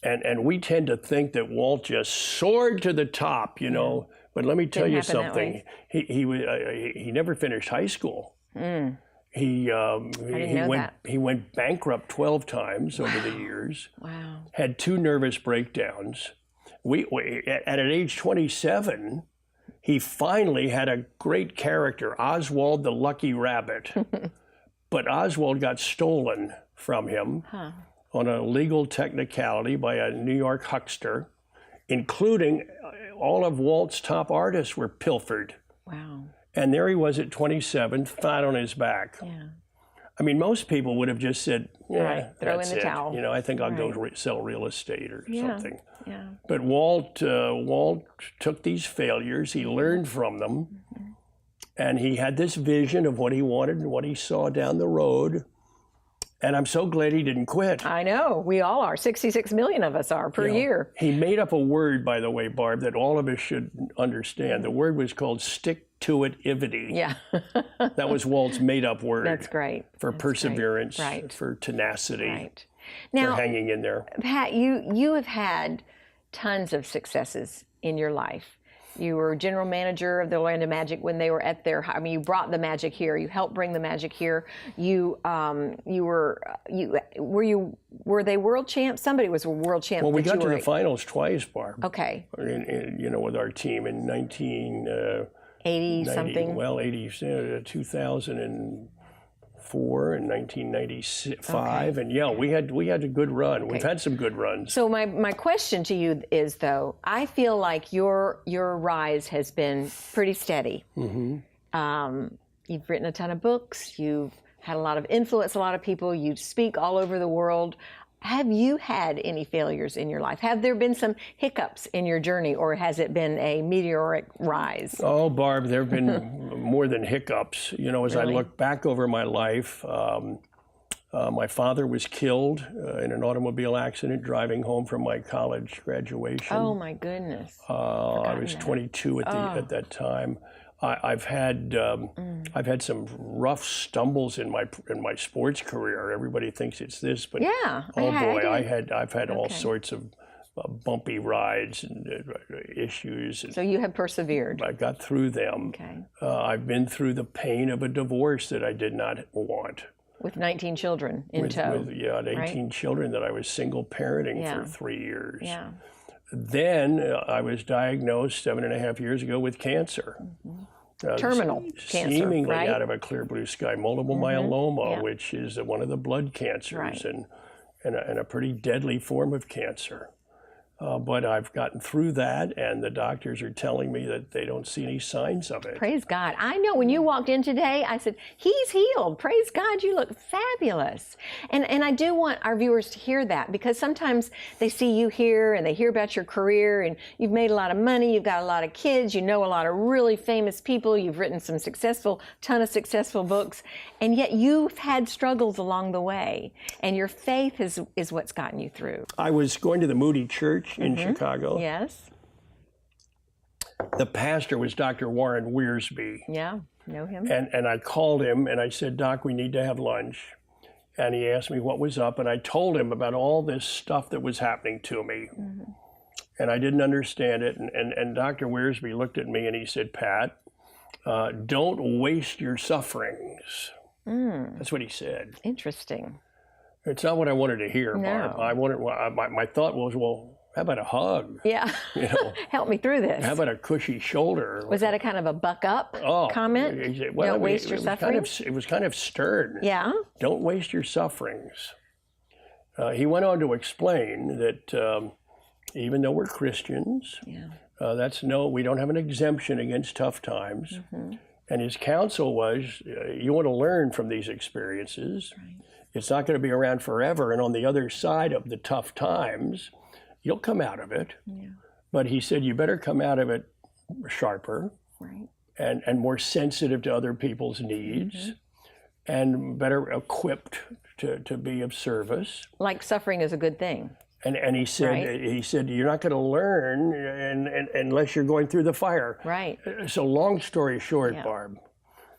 And we tend to think that Walt just soared to the top, you know. But let me tell you happen that something. He never finished high school. He went bankrupt 12 times over the years. Wow. Had 2 nervous breakdowns. At age 27, he finally had a great character, Oswald the Lucky Rabbit. But Oswald got stolen from him on a legal technicality by a New York huckster, including all of Walt's top artists were pilfered. Wow. And there he was at 27, flat on his back. Yeah. I mean, most people would have just said, yeah, Right. Throw in that's the it. towel. You know, I think I'll go sell real estate or something. Yeah. But Walt took these failures, he learned from them, and he had this vision of what he wanted and what he saw down the road. And I'm so glad he didn't quit. I know. We all are. 66 million of us are per year. He made up a word, by the way, Barb, that all of us should understand. The word was called stick-to-it-ivity. Yeah. That was Walt's made-up word. That's great. For perseverance, Right. for tenacity, Right. for Now, hanging in there. Pat, you have had tons of successes in your life. You were general manager of the Orlando Magic when they were at their. I mean, you brought the Magic here. You helped bring the Magic here. Were they world champs? Somebody was a world champ. Well, we that got you to were the finals twice, Barb. Okay. With our team in 80 something. Well, 2004 and 1995, and we had a good run. We've had some good runs. So my question to you is, though, I feel like your rise has been pretty steady. Mm-hmm. You've written a ton of books. You've had a lot of influence, a lot of people. You speak all over the world. Have you had any failures in your life? Have there been some hiccups in your journey, or has it been a meteoric rise? Oh, Barb, there have been more than hiccups. You know, as I look back over my life, My father was killed in an automobile accident driving home from my college graduation. Oh my goodness. I was 22 at that time. I've had some rough stumbles in my sports career. Everybody thinks it's this, but Yeah, oh I boy, did. I've had all sorts of bumpy rides and issues. And So you have persevered. I got through them. Okay. I've been through the pain of a divorce that I did not want. With 19 children in tow. With 18 children that I was single parenting Yeah. for 3 years. Yeah. Then I was diagnosed 7.5 years ago with cancer. Terminal cancer, Seemingly right? out of a clear blue sky, multiple myeloma, Yeah. which is one of the blood cancers Right. and a pretty deadly form of cancer. But I've gotten through that, and the doctors are telling me that they don't see any signs of it. Praise God. I know when you walked in today, I said, he's healed. Praise God, you look fabulous. And I do want our viewers to hear that, because sometimes they see you here and they hear about your career, and you've made a lot of money, you've got a lot of kids, you know a lot of really famous people, you've written some ton of successful books, and yet you've had struggles along the way, and your faith is what's gotten you through. I was going to the Moody Church in Chicago. Yes. The pastor was Dr. Warren Wiersbe. Yeah. Know him. And I called him and I said, Doc, we need to have lunch. And he asked me what was up. And I told him about all this stuff that was happening to me. And I didn't understand it. And Dr. Wiersbe looked at me and he said, Pat, don't waste your sufferings. That's what he said. Interesting. It's not what I wanted to hear, No. Barb. my thought was, well, how about a hug? Yeah. You know, Help me through this. how about a cushy shoulder? Was that a kind of a buck up comment? he said, Don't I mean, waste your suffering? It was kind of stern. Yeah. Don't waste your sufferings. He went on to explain that even though we're Christians, we don't have an exemption against tough times. And his counsel was, you want to learn from these experiences. Right. It's not going to be around forever. And on the other side of the tough times, you'll come out of it. Yeah. But he said, you better come out of it sharper, right, and more sensitive to other people's needs, and better equipped to be of service. Like suffering is a good thing. And he said, Right. You're not going to learn unless you're going through the fire. Right. So long story short, Barb,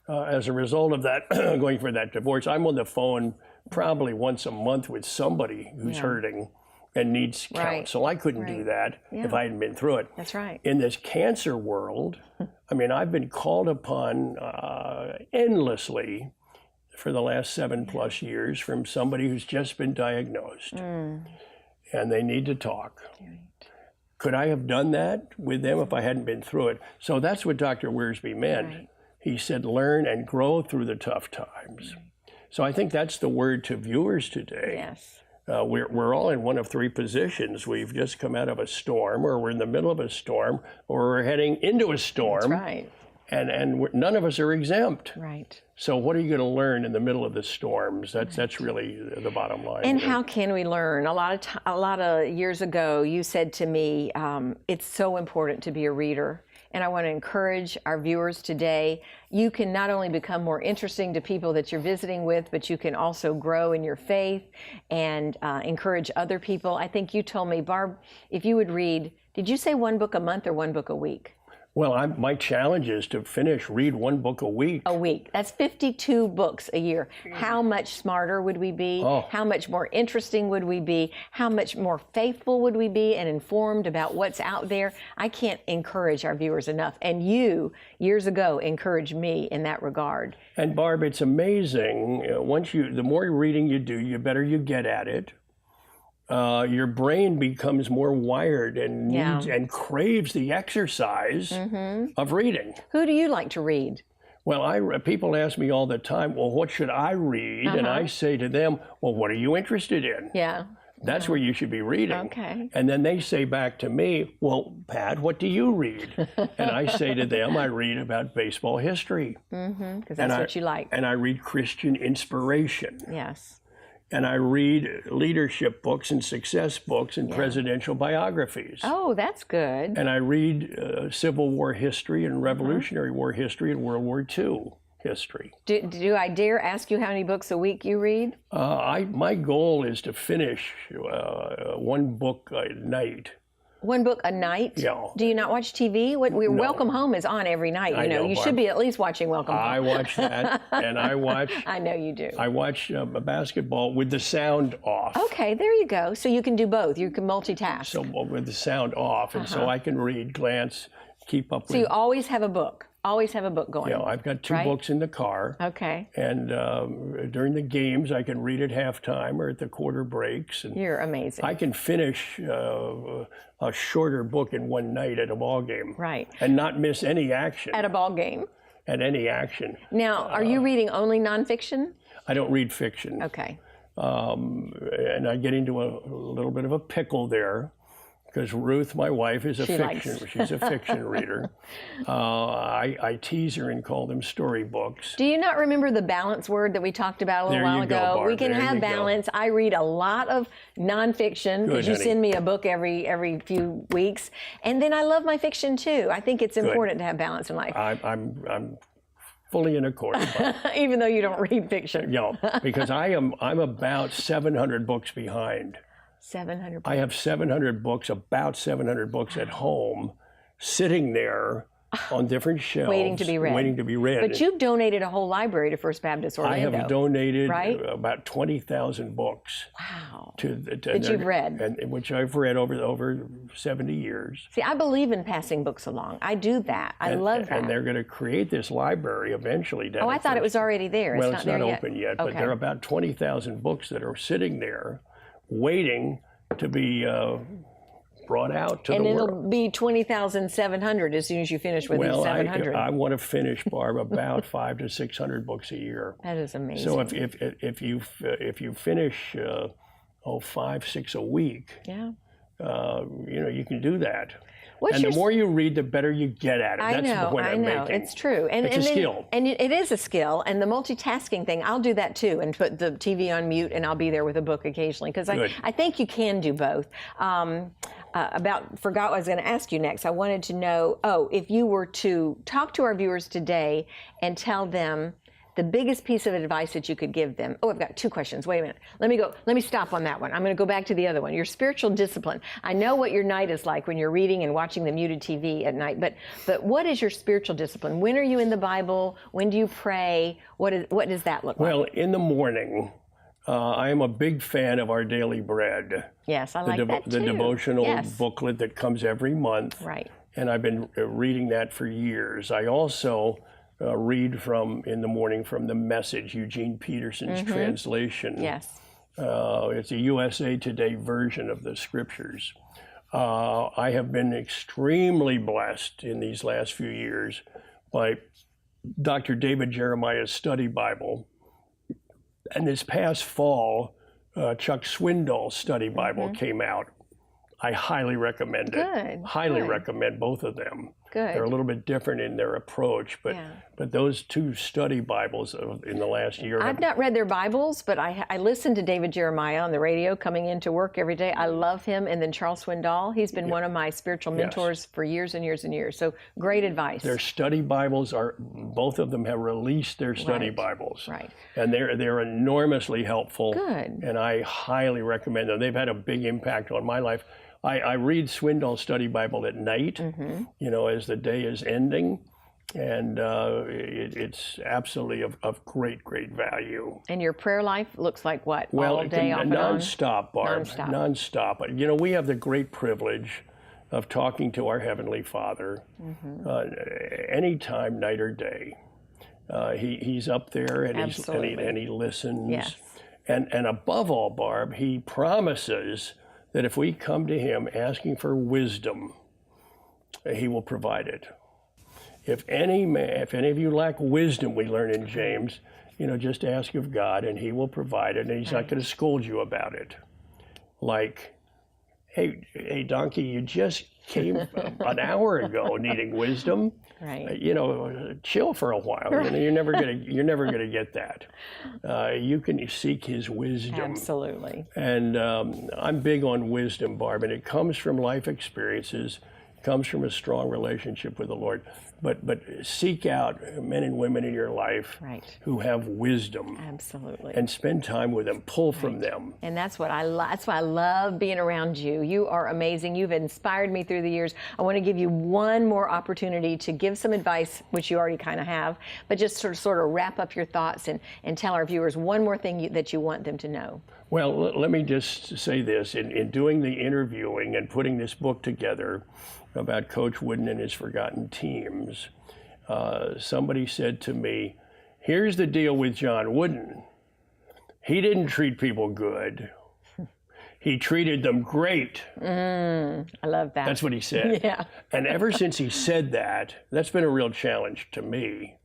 as a result of that, going for that divorce, I'm on the phone probably once a month with somebody who's hurting and needs counsel. I couldn't do that if I hadn't been through it. That's right. In this cancer world, I mean, I've been called upon endlessly for the last 7+ years from somebody who's just been diagnosed. And they need to talk. Could I have done that with them if I hadn't been through it? So that's what Dr. Wiersbe meant. Right. He said, learn and grow through the tough times. So I think that's the word to viewers today. Yes. We're all in one of three positions. We've just come out of a storm, or we're in the middle of a storm, or we're heading into a storm. That's right. And none of us are exempt. Right. So what are you going to learn in the middle of the storms? That's really the bottom line. And how can we learn? A lot of years ago, you said to me, it's so important to be a reader. And I want to encourage our viewers today. You can not only become more interesting to people that you're visiting with, but you can also grow in your faith and encourage other people. I think you told me, Barb, if you would read, did you say one book a month or one book a week? Well, my challenge is to read one book a week. A week. That's 52 books a year. How much smarter would we be? How much more interesting would we be? How much more faithful would we be and informed about what's out there? I can't encourage our viewers enough. And you, years ago, encouraged me in that regard. And Barb, it's amazing. The more reading you do, the better you get at it. Your brain becomes more wired and needs and craves the exercise of reading. Who do you like to read? Well, people ask me all the time, well, what should I read? And I say to them, well, what are you interested in? Yeah. That's where you should be reading. Okay. And then they say back to me, well, Pat, what do you read? And I say to them, I read about baseball history. Because that's what you like. And I read Christian inspiration. Yes. And I read leadership books and success books and presidential biographies. Oh, that's good. And I read Civil War history and Revolutionary War history and World War II history. Do I dare ask you how many books a week you read? My goal is to finish one book a night. One book a night? Yeah. Do you not watch TV? Welcome Home is on every night. I know, you Barb. should be at least watching Welcome Home. I watch that, and I watch. I know you do. I watch basketball with the sound off. Okay, there you go. So you can do both. You can multitask. So with the sound off, and so I can read, glance, keep up with. So you always have a book. Always have a book going. You know, I've got two right? books in the car. Okay. And during the games, I can read at halftime or at the quarter breaks. And You're amazing. I can finish a shorter book in one night at a ball game. Right. And not miss any action. At a ball game. At any action. Now, are you reading only nonfiction? I don't read fiction. Okay. And I get into a little bit of a pickle there. Because Ruth, my wife, is she's a fiction reader. I tease her and call them storybooks. Do you not remember the balance word that we talked about a little while ago? Barb. We can have balance. I read a lot of nonfiction because you send me a book every few weeks, and then I love my fiction too. I think it's important to have balance in life. I'm fully in accord. Even though you don't read fiction. Yeah, because I'm about 700 books behind. 700 books. I have 700 books, about 700 books at home, sitting there on different shelves. Waiting to be read. But you've donated a whole library to First Baptist Orlando. I have donated right? about 20,000 books. Wow. That you've read. And which I've read over 70 years. See, I believe in passing books along. I do that. I love that. And they're going to create this library eventually. Oh, I thought it was already there. Well, it's not open yet, but there are about 20,000 books that are sitting there waiting to be brought out to the world. And it'll be 20,700 as soon as you finish with these 700. I want to finish, Barb, about 500 to 600 books a year. That is amazing. So if you finish 5, 6 a week, yeah, you can do that. What's the more you read, the better you get at it. That's the point I'm making. It's true. And it's a skill. And it is a skill. And the multitasking thing, I'll do that too and put the TV on mute and I'll be there with a book occasionally because I think you can do both. Forgot what I was going to ask you next. I wanted to know, if you were to talk to our viewers today and tell them the biggest piece of advice that you could give them. Oh, I've got 2 questions. Wait a minute. Let me stop on that one. I'm going to go back to the other one. Your spiritual discipline. I know what your night is like when you're reading and watching the muted TV at night, but what is your spiritual discipline? When are you in the Bible? When do you pray? What does that look like? Well, in the morning, I am a big fan of Our Daily Bread. Yes, I like that too. The devotional booklet that comes every month. Right. And I've been reading that for years. I also read in the morning from The Message, Eugene Peterson's translation. Yes. It's a USA Today version of the scriptures. I have been extremely blessed in these last few years by Dr. David Jeremiah's study Bible. And this past fall, Chuck Swindoll's study Bible came out. I highly recommend it. Good. Highly recommend both of them. Good. They're a little bit different in their approach, but those 2 study Bibles in the last year. I've not read their Bibles, but I listen to David Jeremiah on the radio coming into work every day. I love him. And then Charles Swindoll, he's been one of my spiritual mentors for years and years and years. So great advice. Their study Bibles both of them have released their study Bibles. Right. And they're enormously helpful. Good. And I highly recommend them. They've had a big impact on my life. I read Swindoll's study Bible at night, as the day is ending, and it's absolutely of great, great value. And your prayer life looks like what? Well, all day, off and on? Nonstop, Barb. Nonstop. We have the great privilege of talking to our Heavenly Father anytime, night or day. He's up there and he listens. Yes. And above all, Barb, he promises that if we come to him asking for wisdom, he will provide it. If any of you lack wisdom, we learn in James, just ask of God and he will provide it, and he's not going to scold you about it. Like, hey, donkey, you just came an hour ago needing wisdom. Right. Chill for a while. Right. You're never gonna get that. You can seek his wisdom. Absolutely. And I'm big on wisdom, Barb, and it comes from life experiences, comes from a strong relationship with the Lord. but seek out men and women in your life who have wisdom. Absolutely. And spend time with them, pull from them. And that's what that's why I love being around you. You are amazing. You've inspired me through the years. I want to give you one more opportunity to give some advice, which you already kind of have, but just sort of wrap up your thoughts and tell our viewers one more thing that you want them to know. Well, let me just say this. In doing the interviewing and putting this book together about Coach Wooden and his forgotten teams, somebody said to me, here's the deal with John Wooden. He didn't treat people good. He treated them great. I love that. That's what he said. Yeah. And ever since he said that, that's been a real challenge to me.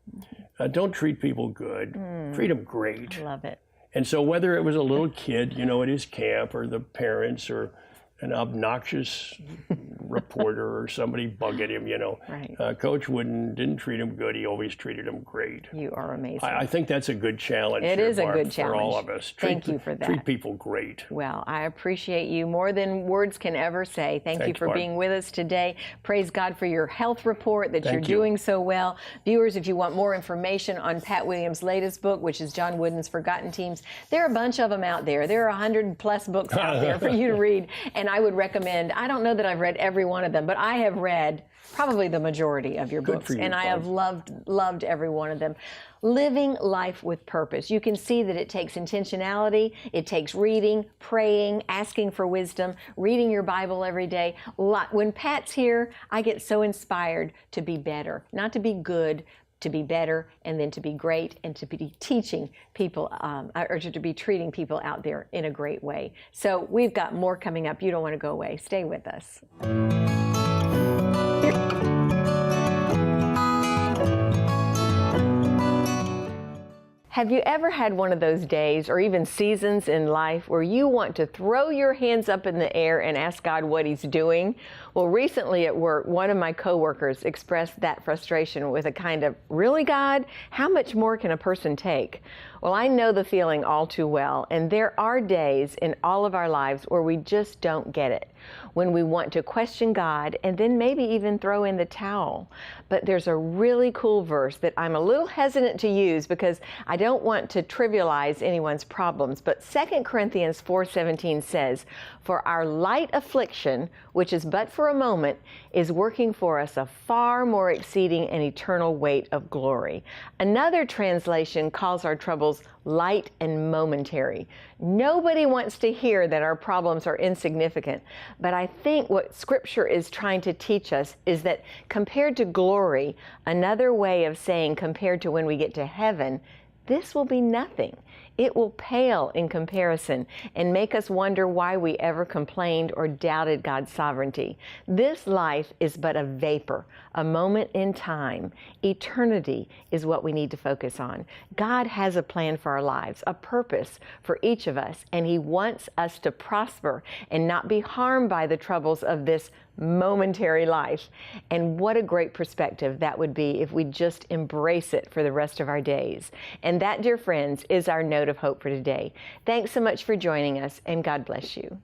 Don't treat people good. Treat them great. I love it. And so whether it was a little kid, you know, at his camp, or the parents, or an obnoxious reporter or somebody bugging him, you know. Right. Coach Wooden didn't treat him good. He always treated him great. You are amazing. I think that's a good challenge. It here, is a Barb, good challenge. for all of us. Thank you for that. Treat people great. Well, I appreciate you more than words can ever say. Thank you Thanks, for Barb. being with us today. Praise God for your health report, that you're Thank you. doing so well. Viewers, if you want more information on Pat Williams' latest book, which is John Wooden's Forgotten Teams, there are a bunch of them out there. There are 100+ books out there for you to read, and I would recommend, I don't know that I've read every one of them, but I have read probably the majority of your books, for you, and I have Barb. loved every one of them. Living life with purpose. You can see that it takes intentionality, it takes reading, praying, asking for wisdom, reading your Bible every day. When Pat's here, I get so inspired to be better, not to be good, to be better, and then to be great, and to be teaching people, or to be treating people out there in a great way. So we've got more coming up. You don't want to go away. Stay with us. Have you ever had one of those days or even seasons in life where you want to throw your hands up in the air and ask God what He's doing? Well, recently at work, one of my coworkers expressed that frustration with a kind of, "Really, God? How much more can a person take?" Well, I know the feeling all too well, and there are days in all of our lives where we just don't get it, when we want to question God and then maybe even throw in the towel. But there's a really cool verse that I'm a little hesitant to use because I don't want to trivialize anyone's problems, but 2 Corinthians 4:17 says, "For our light affliction, which is but for a moment, is working for us a far more exceeding and eternal weight of glory." Another translation calls our troubles light and momentary. Nobody wants to hear that our problems are insignificant, but I think what Scripture is trying to teach us is that compared to glory, another way of saying compared to when we get to heaven, this will be nothing. It will pale in comparison and make us wonder why we ever complained or doubted God's sovereignty. This life is but a vapor, a moment in time. Eternity is what we need to focus on. God has a plan for our lives, a purpose for each of us, and He wants us to prosper and not be harmed by the troubles of this momentary life. And what a great perspective that would be if we just embrace it for the rest of our days. And that, dear friends, is our note of hope for today. Thanks so much for joining us, and God bless you.